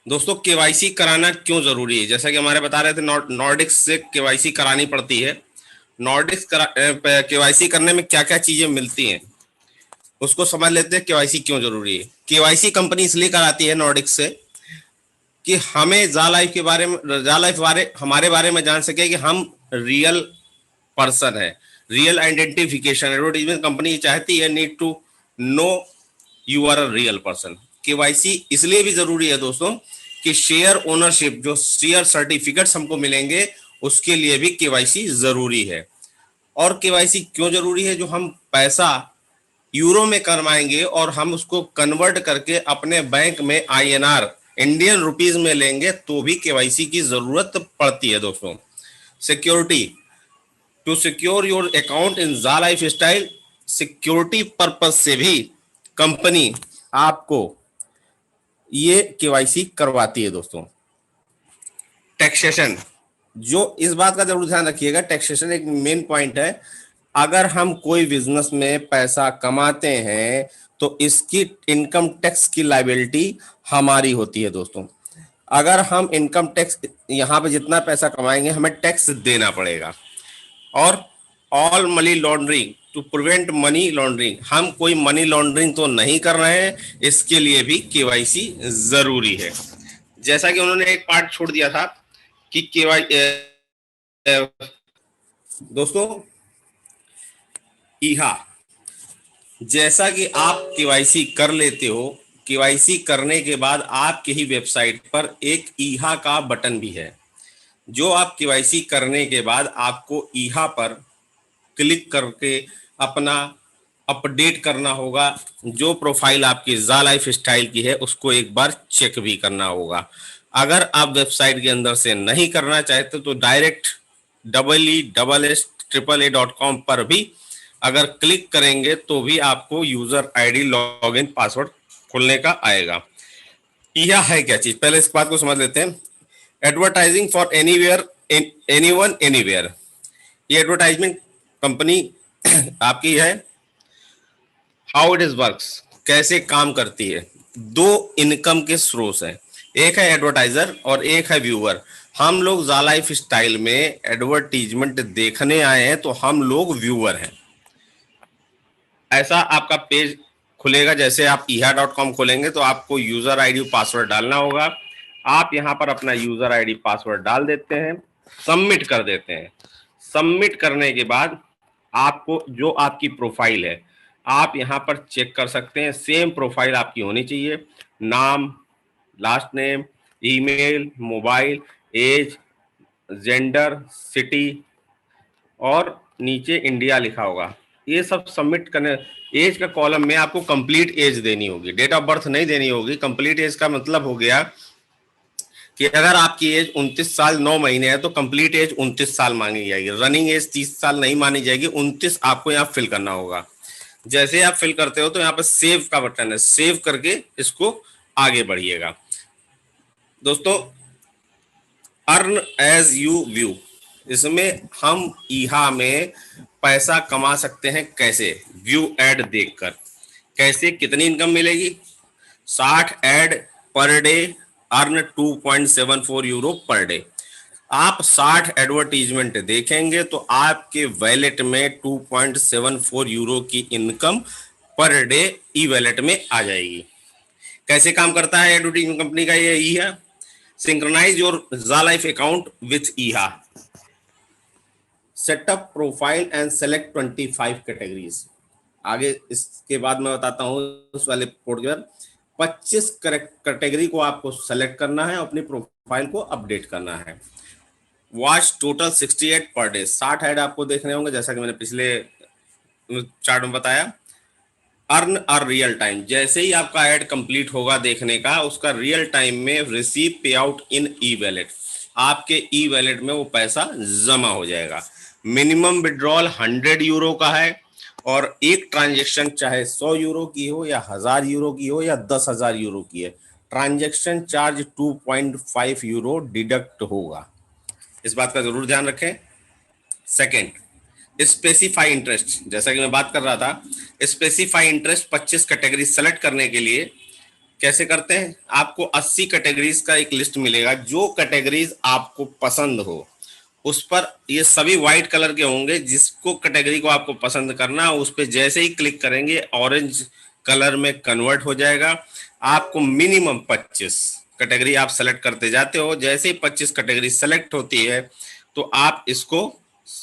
दोस्तों केवाईसी कराना क्यों जरूरी है? जैसा कि हमारे बता रहे थे, नॉर्डिक्स से केवाईसी करानी पड़ती है। नॉर्डिक्स केवाईसी करने में क्या क्या चीजें मिलती हैं उसको समझ लेते हैं। केवाईसी क्यों जरूरी है? केवाईसी कंपनी इसलिए कराती है नॉर्डिक्स से कि हमें जा लाइफ के बारे में, जा लाइफ बारे हमारे बारे में जान सके कि हम रियल पर्सन है। रियल आइडेंटिफिकेशन एडवर्टीजमेंट कंपनी चाहती है, need to know you are a real person. KYC इसलिए भी जरूरी है दोस्तों कि शेयर ओनरशिप, जो शेयर सर्टिफिकेट्स हमको मिलेंगे, उसके लिए भी केवाईसी जरूरी है। और केवाईसी क्यों जरूरी है? जो हम पैसा यूरो में करवाएंगे और हम उसको कन्वर्ट करके अपने बैंक में आईएनआर, इंडियन रुपीज में लेंगे, तो भी केवाईसी की जरूरत पड़ती है दोस्तों। Security, to secure your account in जा लाइफ स्टाइल, सिक्योरिटी पर्पज से भी कंपनी आपको ये केवाईसी करवाती है दोस्तों। टैक्सेशन, जो इस बात का जरूर ध्यान रखिएगा, टैक्सेशन एक मेन पॉइंट है। अगर हम कोई बिजनेस में पैसा कमाते हैं तो इसकी इनकम टैक्स की लाइबिलिटी हमारी होती है दोस्तों। अगर हम इनकम टैक्स, यहाँ पे जितना पैसा कमाएंगे हमें टैक्स देना पड़ेगा। और all money laundering, to prevent money laundering, हम कोई मनी लॉन्ड्रिंग तो नहीं कर रहे हैं, इसके लिए भी केवाईसी जरूरी है। जैसा कि उन्होंने एक पार्ट छोड़ दिया था कि दोस्तों ईहा, जैसा कि आप केवाईसी कर लेते हो, केवाईसी करने के बाद आपके ही वेबसाइट पर एक ईहा का बटन भी है। जो आप केवाईसी करने के बाद आपको ईहा पर क्लिक करके अपना अपडेट करना होगा। जो प्रोफाइल आपकी जा लाइफ स्टाइल की है उसको एक बार चेक भी करना होगा। अगर आप वेबसाइट के अंदर से नहीं करना चाहते तो डायरेक्ट EESSSAA.com पर भी अगर क्लिक करेंगे तो भी आपको यूजर आईडी, लॉगिन, पासवर्ड खोलने का आएगा। यह है क्या चीज, पहले इस बात को समझ लेते हैं। Advertising for anywhere, anyone, anywhere, ये एडवर्टाइजमेंट कंपनी आपकी है। हाउ इट इज वर्क्स, कैसे काम करती है? दो इनकम के स्रोत हैं, एक है एडवर्टाइजर और एक है व्यूअर। हम लोग जा लाइफ स्टाइल में एडवर्टीजमेंट देखने आए हैं तो हम लोग व्यूअर हैं। ऐसा आपका पेज खुलेगा, जैसे आप EHA.com खोलेंगे तो आपको यूजर आईडी पासवर्ड डालना होगा। आप यहाँ पर अपना यूजर आईडी पासवर्ड डाल देते हैं, सबमिट कर देते हैं। सबमिट करने के बाद आपको जो आपकी प्रोफाइल है आप यहाँ पर चेक कर सकते हैं। सेम प्रोफाइल आपकी होनी चाहिए, नाम, last name, email, mobile, age, gender, city और नीचे इंडिया लिखा होगा। ये सब सबमिट करने, एज का कॉलम में आपको कंप्लीट एज देनी होगी, डेट ऑफ बर्थ नहीं देनी होगी। कंप्लीट एज का मतलब हो गया कि अगर आपकी एज 29 साल 9 महीने है तो कंप्लीट एज 29 साल मांगी जाएगी। रनिंग एज 30 साल नहीं मानी जाएगी, 29 आपको यहाँ फिल करना होगा। जैसे आप फिल करते हो तो यहाँ पर सेव का बटन है, सेव करके इसको आगे बढ़िएगा। दोस्तों अर्न एज यू व्यू, इसमें हम ईहा में पैसा कमा सकते हैं। कैसे? व्यू एड देखकर। कैसे, कितनी इनकम मिलेगी? 60 ad per day, earn 2.74 euro per day. आप 60 एडवर्टीजमेंट देखेंगे तो आपके वैलेट में 2.74 यूरो की इनकम पर डे ई वैलेट में आ जाएगी। कैसे काम करता है एडवर्टीजमेंट कंपनी का ये ईहा? सिंक्रोनाइज योर जा लाइफ अकाउंट विथ ईहा, setup profile and select 25 categories. आगे इसके बाद मैं बताता हूँ उस वाले पोर्ट के बाद 25 कैटेगरी को आपको सेलेक्ट करना है, अपनी प्रोफाइल को अपडेट करना है। Watch total 68 per day, 60 add आपको देखने होंगे जैसा कि मैंने पिछले चार्ट में बताया। अर्न अर रियल टाइम, जैसे ही आपका ऐड कंप्लीट होगा देखने का, उसका रियल टाइम में रिसीव पे आउट इन ई वैलेट, आपके ई वैलेट में वो पैसा जमा हो जाएगा। मिनिमम विड्रॉल 100 यूरो का है और एक ट्रांजेक्शन चाहे 100 यूरो की हो या 1000 यूरो की हो या 10,000 यूरो की है, ट्रांजेक्शन चार्ज 2.5 यूरो डिडक्ट होगा। इस बात का जरूर ध्यान रखें। सेकेंड, स्पेसिफाई इंटरेस्ट, जैसा कि मैं बात कर रहा था, स्पेसिफाई इंटरेस्ट 25 कैटेगरी सेलेक्ट करने के लिए कैसे करते हैं, आपको 80 कैटेगरीज का एक लिस्ट मिलेगा, जो कैटेगरीज आपको पसंद हो उस पर, ये सभी व्हाइट कलर के होंगे, जिसको कैटेगरी को आपको पसंद करना उस पर जैसे ही क्लिक करेंगे ऑरेंज कलर में कन्वर्ट हो जाएगा। आपको मिनिमम 25 कैटेगरी आप सेलेक्ट करते जाते हो, जैसे ही 25 कैटेगरी सेलेक्ट होती है तो आप इसको,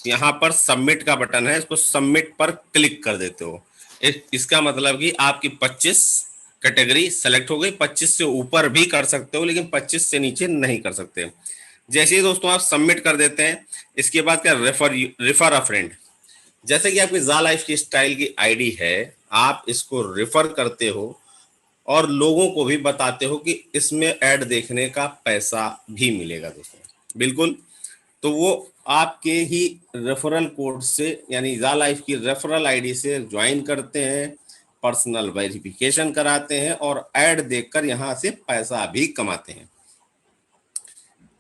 यहाँ पर सबमिट का बटन है, इसको सबमिट पर क्लिक कर देते हो। इसका मतलब कि आपकी 25 कैटेगरी सेलेक्ट हो गई। 25 से ऊपर भी कर सकते हो, लेकिन 25 से नीचे नहीं कर सकते। जैसे ही दोस्तों आप सबमिट कर देते हैं, इसके बाद क्या, रेफर अ फ्रेंड। जैसे कि आपकी जा लाइफ की स्टाइल की आईडी है, आप इसको रेफर करते हो और लोगों को भी बताते हो कि इसमें ऐड देखने का पैसा भी मिलेगा दोस्तों। बिल्कुल, तो वो आपके ही रेफरल कोड से, यानी जा लाइफ की रेफरल आईडी से ज्वाइन करते हैं, पर्सनल वेरिफिकेशन कराते हैं और ऐड देखकर यहां से पैसा भी कमाते हैं।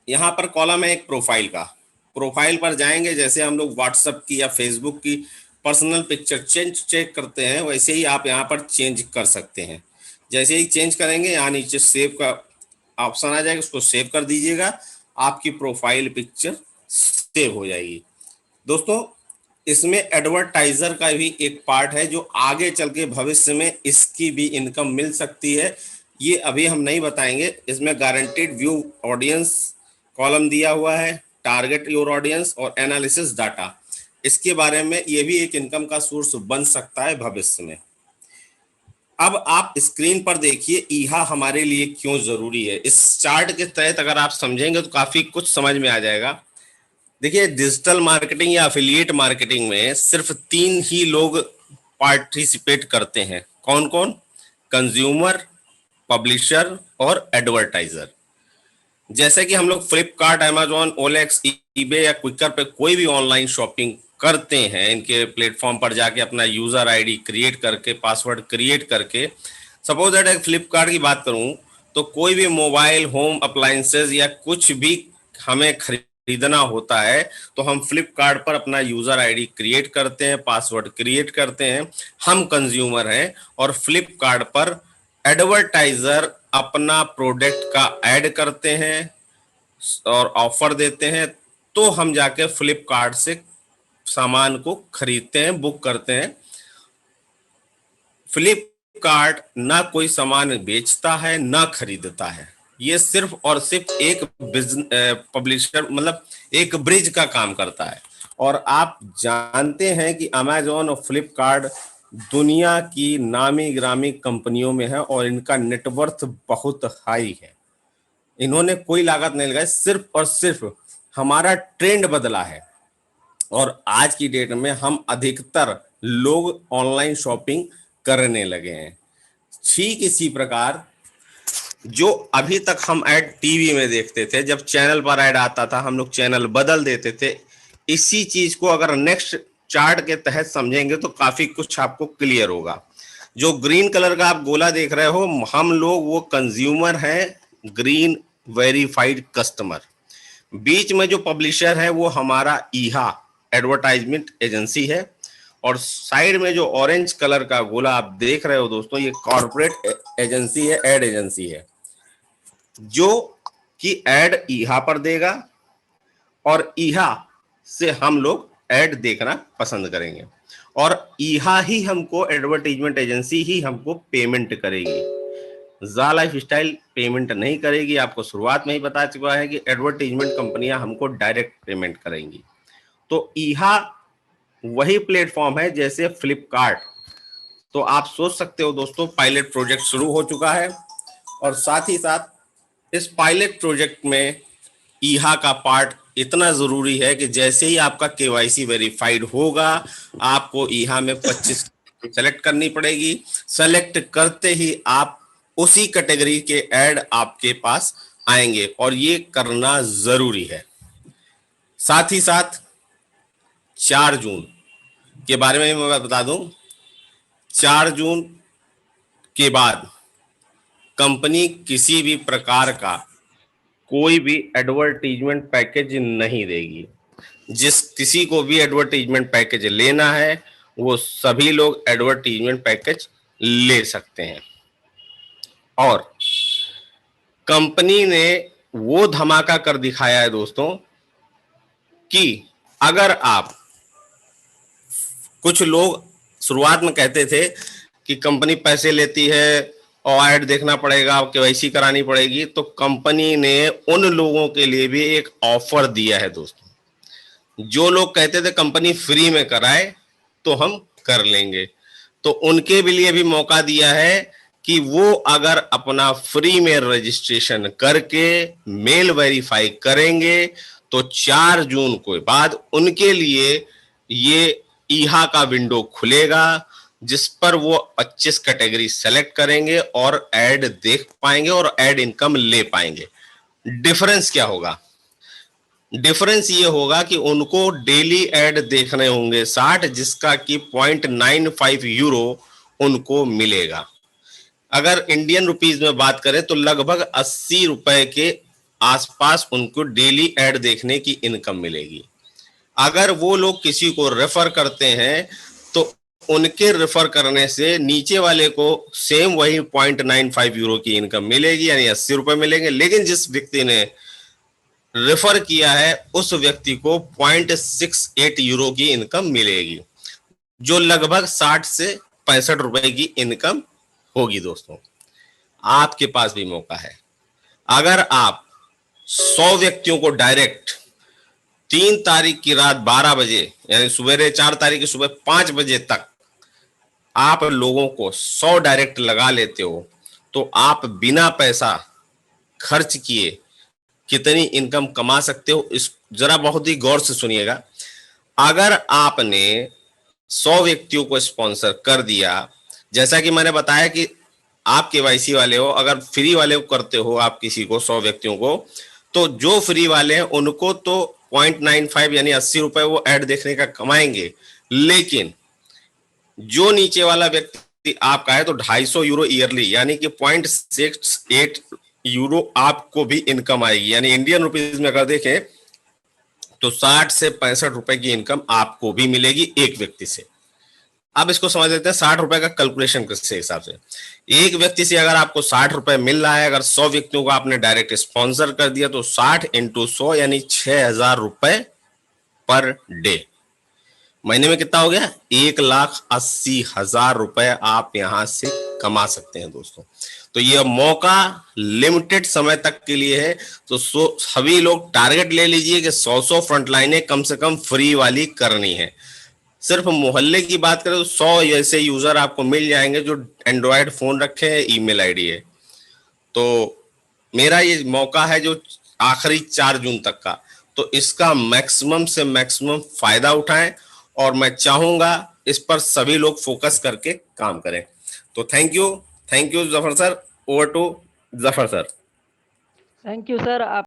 यहाँ पर कॉलम है एक प्रोफाइल का। प्रोफाइल पर जाएंगे, जैसे हम लोग व्हाट्सएप की या फेसबुक की पर्सनल पिक्चर चेक करते हैं, वैसे ही आप यहाँ पर चेंज कर सकते हैं। जैसे ही चेंज करेंगे, यहाँ नीचे सेव का ऑप्शन आ जाएगा, उसको सेव कर दीजिएगा, आपकी प्रोफाइल पिक्चर सेव हो जाएगी। दोस्तों, इसमें एडवर्टाइजर का भी एक पार्ट है, जो आगे चल के भविष्य में इसकी भी इनकम मिल सकती है, ये अभी हम नहीं बताएंगे। इसमें गारंटीड व्यू ऑडियंस कॉलम दिया हुआ है, टारगेट योर ऑडियंस और एनालिसिस डाटा, इसके बारे में ये भी एक इनकम का सोर्स बन सकता है भविष्य में। अब आप स्क्रीन पर देखिए ईहा हमारे लिए क्यों जरूरी है। इस चार्ट के तहत अगर आप समझेंगे तो काफी कुछ समझ में आ जाएगा। देखिए, डिजिटल मार्केटिंग या एफिलिएट मार्केटिंग में सिर्फ 3 ही लोग पार्टिसिपेट करते हैं। कौन कौन? कंज्यूमर, पब्लिशर और एडवर्टाइजर। जैसे कि हम लोग फ्लिपकार्ट, अमेजोन, ओलेक्स, ईबे या क्विकर पे कोई भी ऑनलाइन शॉपिंग करते हैं, इनके प्लेटफॉर्म पर जाके अपना यूजर आईडी क्रिएट करके, पासवर्ड क्रिएट करके। सपोज दैट फ्लिपकार्ट की बात करूं तो कोई भी मोबाइल, होम अप्लायंसेज या कुछ भी हमें खरीदना होता है तो हम फ्लिपकार्ट पर अपना यूजर आईडी क्रिएट करते हैं, पासवर्ड क्रिएट करते हैं, हम कंज्यूमर हैं। और फ्लिपकार्ट पर एडवर्टाइजर अपना प्रोडक्ट का ऐड करते हैं और ऑफर देते हैं, तो हम जाके फ्लिपकार्ट से सामान को खरीदते हैं, बुक करते हैं। फ्लिपकार्ट ना कोई सामान बेचता है ना खरीदता है, ये सिर्फ और सिर्फ एक पब्लिशर, मतलब एक ब्रिज का काम करता है। और आप जानते हैं कि अमेजोन और फ्लिपकार्ट दुनिया की नामी ग्रामी कंपनियों में है और इनका नेटवर्थ बहुत हाई है। इन्होंने कोई लागत नहीं लगाई, सिर्फ और सिर्फ हमारा ट्रेंड बदला है और आज की डेट में हम अधिकतर लोग ऑनलाइन शॉपिंग करने लगे हैं। ठीक इसी प्रकार जो अभी तक हम ऐड टीवी में देखते थे, जब चैनल पर ऐड आता था हम लोग चैनल बदल देते थे, इसी चीज को अगर नेक्स्ट चार्ट के तहत समझेंगे तो काफी कुछ आपको क्लियर होगा। जो ग्रीन कलर का आप गोला देख रहे हो, हम लोग वो कंज्यूमर हैं, ग्रीन वेरीफाइड कस्टमर। बीच में जो पब्लिशर है वो हमारा ईहा एडवर्टाइजमेंट एजेंसी है, और साइड में जो ऑरेंज कलर का गोला आप देख रहे हो दोस्तों, ये कॉर्पोरेट एजेंसी है, एड एजेंसी है, जो कि एड ईहा पर देगा और ईहा से हम लोग ऐड देखना पसंद करेंगे और ईहा ही हमको, एडवर्टाइजमेंट एजेंसी ही हमको पेमेंट करेगी। जा लाइफ स्टाइल पेमेंट नहीं करेगी। आपको शुरुआत में ही बता चुका है कि एडवर्टाइजमेंट कंपनियां हमको डायरेक्ट पेमेंट करेंगी। तो ईहा वही प्लेटफॉर्म है जैसे फ्लिपकार्ट। तो आप सोच सकते हो दोस्तों, पायलट प्रोजेक्ट शुरू हो चुका है और साथ ही साथ इस पायलट प्रोजेक्ट में ईहा का पार्ट इतना जरूरी है कि जैसे ही आपका केवाईसी वेरीफाइड होगा, आपको ईहा में 25 सेलेक्ट करनी पड़ेगी। सेलेक्ट करते ही आप उसी कैटेगरी के ऐड आपके पास आएंगे और ये करना जरूरी है। साथ ही साथ 4 जून के बारे में मैं बता दूं, 4 जून के बाद कंपनी किसी भी प्रकार का कोई भी एडवर्टीजमेंट पैकेज नहीं देगी। जिस किसी को भी एडवर्टीजमेंट पैकेज लेना है वो सभी लोग एडवर्टीजमेंट पैकेज ले सकते हैं। और कंपनी ने वो धमाका कर दिखाया है दोस्तों कि अगर आप, कुछ लोग शुरुआत में कहते थे कि कंपनी पैसे लेती है और ऐड देखना पड़ेगा, केवाईसी करानी पड़ेगी, तो कंपनी ने उन लोगों के लिए भी एक ऑफर दिया है दोस्तों। जो लोग कहते थे कंपनी फ्री में कराए तो हम कर लेंगे, तो उनके भी लिए भी मौका दिया है कि वो अगर अपना फ्री में रजिस्ट्रेशन करके मेल वेरीफाई करेंगे तो 4 जून के बाद उनके लिए ये ईहा का विंडो खुलेगा, जिस पर वो 25 कैटेगरी सेलेक्ट करेंगे और एड देख पाएंगे और एड इनकम ले पाएंगे। डिफरेंस क्या होगा? डिफरेंस ये होगा कि उनको डेली एड देखने होंगे 60, जिसका कि 0.95 यूरो उनको मिलेगा। अगर इंडियन रुपीज में बात करें तो लगभग 80 रुपए के आसपास उनको डेली एड देखने की इनकम मिलेगी। अगर वो लोग किसी को रेफर करते हैं तो उनके रेफर करने से नीचे वाले को सेम वही 0.95 यूरो की इनकम मिलेगी, यानी 80 रुपए मिलेंगे, लेकिन जिस व्यक्ति ने रेफर किया है उस व्यक्ति को 0.68 यूरो की इनकम मिलेगी, जो लगभग 60 से 65 रुपए की इनकम होगी। दोस्तों, आपके पास भी मौका है। अगर आप 100 व्यक्तियों को डायरेक्ट 3 तारीख की रात 12 बजे यानी सवेरे 4 तारीख की सुबह 5 बजे तक आप लोगों को 100 डायरेक्ट लगा लेते हो, तो आप बिना पैसा खर्च किए कितनी इनकम कमा सकते हो, इस जरा बहुत ही गौर से सुनिएगा। अगर आपने 100 व्यक्तियों को स्पॉन्सर कर दिया, जैसा कि मैंने बताया कि आप केवाईसी वाले हो, अगर फ्री वाले को करते हो आप किसी को 100 व्यक्तियों को, तो जो फ्री वाले हैं उनको तो 0.95 यानी 80 रुपए वो ऐड देखने का कमाएंगे, लेकिन जो नीचे वाला व्यक्ति आपका है तो 250 यूरो ईयरली यानी कि 0.68 यूरो आपको भी इनकम आएगी। यानी इंडियन रुपीज में अगर देखें तो 60 से 65 रुपए की इनकम आपको भी मिलेगी एक व्यक्ति से। अब इसको समझ लेते हैं 60 रुपए का कैलकुलेशन किस हिसाब से। एक व्यक्ति से अगर आपको 60 रुपए मिल रहा है, अगर 100 व्यक्तियों को आपने डायरेक्ट स्पॉन्सर कर दिया तो 60 इंटू 100 यानी 6,000 रुपए पर डे। महीने में कितना हो गया? 1,80,000 रुपए आप यहां से कमा सकते हैं दोस्तों। तो ये मौका लिमिटेड समय तक के लिए है, तो सभी लोग टारगेट ले लीजिए कि 100 फ्रंटलाइनें कम से कम फ्री वाली करनी है। सिर्फ मोहल्ले की बात करें तो 100 ऐसे यूजर आपको मिल जाएंगे जो एंड्रॉयड फोन रखे हैं, ईमेल आईडी है। तो मेरा ये मौका है जो आखिरी 4 जून तक का, तो इसका मैक्सिमम से मैक्सिमम फायदा उठाएं और मैं चाहूंगा इस पर सभी लोग फोकस करके काम करें। तो thank you Zafar sir. Over to Zafar sir. Thank you sir. आप